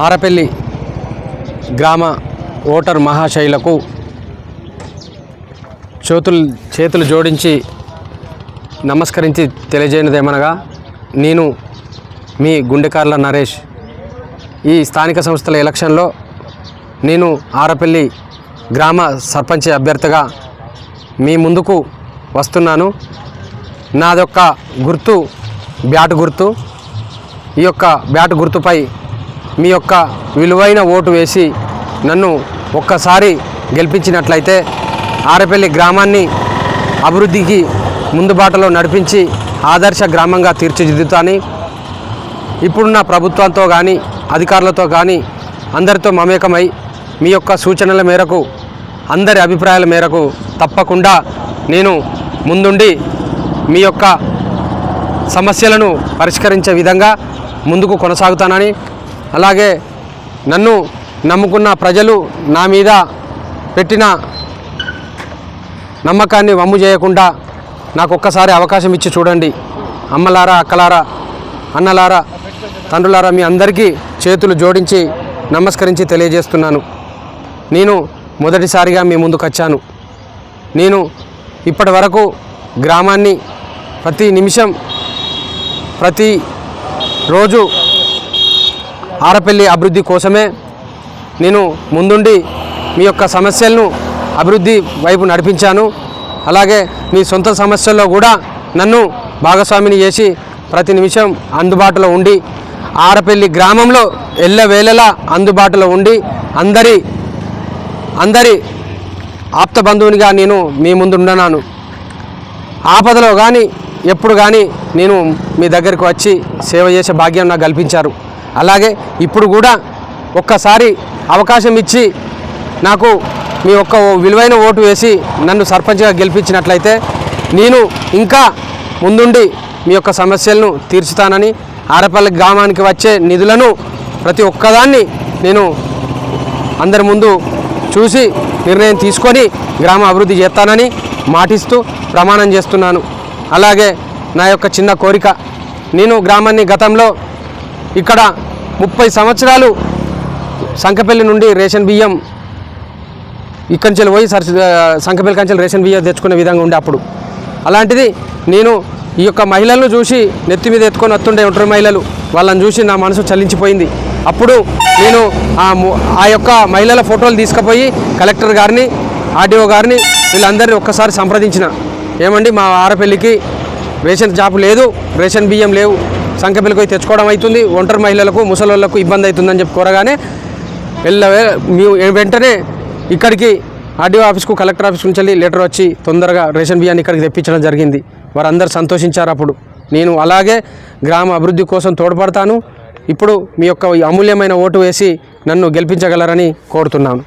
ఆరపల్లి గ్రామ ఓటర్ మహాశైలకు చేతులు జోడించి నమస్కరించి తెలియజేయనిదేమనగా, నేను మీ గుండెకార్ల నరేష్. ఈ స్థానిక సంస్థల ఎలక్షన్లో నేను ఆరపల్లి గ్రామ సర్పంచ్ అభ్యర్థిగా మీ ముందుకు వస్తున్నాను. నాదొక్క గుర్తు బ్యాట్ గుర్తు. ఈ యొక్క బ్యాట్ గుర్తుపై మీ యొక్క విలువైన ఓటు వేసి నన్ను ఒక్కసారి గెలిపించినట్లయితే ఆరపల్లి గ్రామాన్ని అభివృద్ధికి ముందు బాటలో నడిపించి ఆదర్శ గ్రామంగా తీర్చిదిద్దుతాని. ఇప్పుడున్న ప్రభుత్వంతో కానీ అధికారులతో కానీ అందరితో మమేకమై మీ యొక్క సూచనల మేరకు, అందరి అభిప్రాయాల మేరకు తప్పకుండా నేను ముందుండి మీ యొక్క సమస్యలను పరిష్కరించే విధంగా ముందుకు కొనసాగుతానని, అలాగే నన్ను నమ్ముకున్న ప్రజలు నా మీద పెట్టిన నమ్మకాన్ని వమ్ము చేయకుండా నాకు ఒక్కసారి అవకాశం ఇచ్చి చూడండి. అమ్మలారా, అక్కలారా, అన్నలారా, తండ్రులారా, మీ అందరికీ చేతులు జోడించి నమస్కరించి తెలియజేస్తున్నాను. నేను మొదటిసారిగా మీ ముందుకు వచ్చాను. నేను ఇప్పటి వరకు గ్రామాన్ని ప్రతి నిమిషం, ప్రతి రోజు ఆరపల్లి అభివృద్ధి కోసమే నేను ముందుండి మీ యొక్క సమస్యలను అభివృద్ధి వైపు నడిపించాను. అలాగే మీ సొంత సమస్యల్లో కూడా నన్ను భాగస్వామిని చేసి ప్రతి నిమిషం అందుబాటులో ఉండి ఆరపల్లి గ్రామంలో ఎల్లవేళలా అందుబాటులో ఉండి అందరి ఆప్త బంధువునిగా నేను మీ ముందు ఉన్నాను. ఆపదలో కానీ ఎప్పుడు కానీ నేను మీ దగ్గరికి వచ్చి సేవ చేసే భాగ్యం నాకు కల్పించారు. అలాగే ఇప్పుడు కూడా ఒక్కసారి అవకాశం ఇచ్చి నాకు మీ ఒక్క విలువైన ఓటు వేసి నన్ను సర్పంచ్గా గెలిపించినట్లయితే నేను ఇంకా ముందుండి మీ యొక్క సమస్యలను తీర్చుతానని, ఆరపల్లి గ్రామానికి వచ్చే నిధులను ప్రతి ఒక్కదాన్ని నేను అందరి ముందు చూసి నిర్ణయం తీసుకొని గ్రామ అభివృద్ధి చేస్తానని మాటిస్తూ ప్రమాణం చేస్తున్నాను. అలాగే నా యొక్క చిన్న కోరిక, నేను గ్రామాన్ని గతంలో ఇక్కడ 30 సంవత్సరాలు సంకపల్లి నుండి రేషన్ బియ్యం ఇక్కడి నుంచి పోయి సంకపల్లి కంచెలు రేషన్ బియ్యం తెచ్చుకునే విధంగా ఉండే అప్పుడు. అలాంటిది నేను ఈ యొక్క మహిళలను చూసి నెత్తి మీద ఎత్తుకొని వస్తుండే ఒంటరి మహిళలు, వాళ్ళని చూసి నా మనసు చలించిపోయింది. అప్పుడు నేను ఆ యొక్క మహిళల ఫోటోలు తీసుకుపోయి కలెక్టర్ గారిని, ఆర్డీఓ గారిని వీళ్ళందరినీ ఒక్కసారి సంప్రదించిన. ఏమండి, మా ఆరపల్లికి రేషన్ షాపు లేదు, రేషన్ బియ్యం లేవు, సంఖ్యపల్లికి పోయి తెచ్చుకోవడం అవుతుంది, ఒంటరి మహిళలకు ముసలోళ్ళకు ఇబ్బంది అవుతుందని చెప్పి కోరగానే వెంటనే ఇక్కడికి ఆర్డీఓ ఆఫీస్కు, కలెక్టర్ ఆఫీస్ నుంచి వెళ్ళి లెటర్ వచ్చి తొందరగా రేషన్ బియ్యాన్ని ఇక్కడికి తెప్పించడం జరిగింది. వారందరూ సంతోషించారు. అప్పుడు నేను అలాగే గ్రామ అభివృద్ధి కోసం తోడ్పడతాను. ఇప్పుడు మీ యొక్క అమూల్యమైన ఓటు వేసి నన్ను గెలిపించగలరని కోరుతున్నాను.